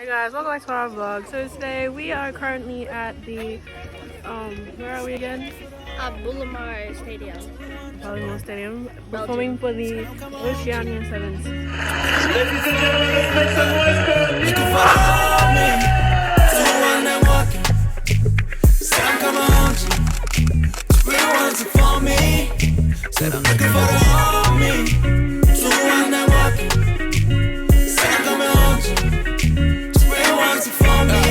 Hey guys, welcome back to our vlog. So today we are currently at the where are we again? Boulevard Stadium. Boulevard Stadium. Performing for the Oceania Sevens. Ladies and gentlemen, let's make some noise for me. To one and walking. Said I'm coming home. Real ones are for me. Said I'm looking for the homie. To one and walking. Said I'm coming home. Real ones are for me.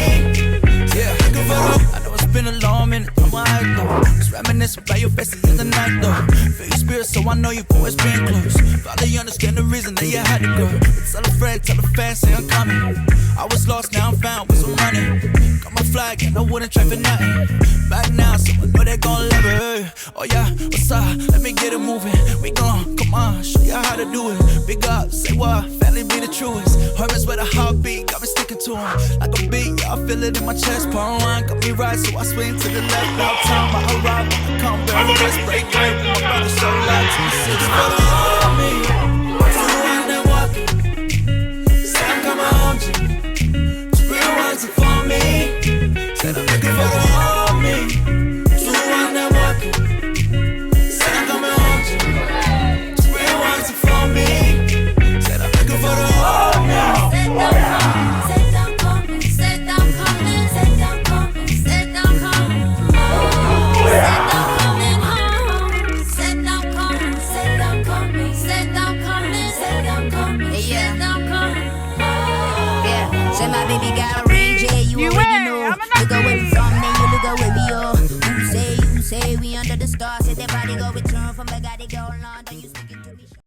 Yeah, looking for the. I know it's been a long minute. My head though, just reminiscing about your face the other night though. Feel your spirit, so I know you've always been close. Finally understand the reason that you had to go. Tell a friend, tell a fan, say I'm coming. I was lost, now I'm found, was I'm running. Got my flag and I wouldn't try for nothing. Back now, so I know they gon' love it. Oh yeah, what's up? Let me get it moving. We gon' come on, show you how to do it. Big up, say what? Family be the truest. Hermits with a heartbeat, got me sticking to him. Like a beat, yeah, I feel it in my chest. Pour wine, got me right, so I swing to the left. About time I arrive, I come back. Let's break break. My brother so loud to the six. For the homie, to one and walking. Say I'm coming home, G. Real ones are for me. Said I'm looking for the homie, to one and walking. Said I'm coming home, G. Real ones are for me. Said I'm looking for the homie. Said I'm coming, said I'm coming, said I'm coming, said I'm coming. Yeah, say my baby got a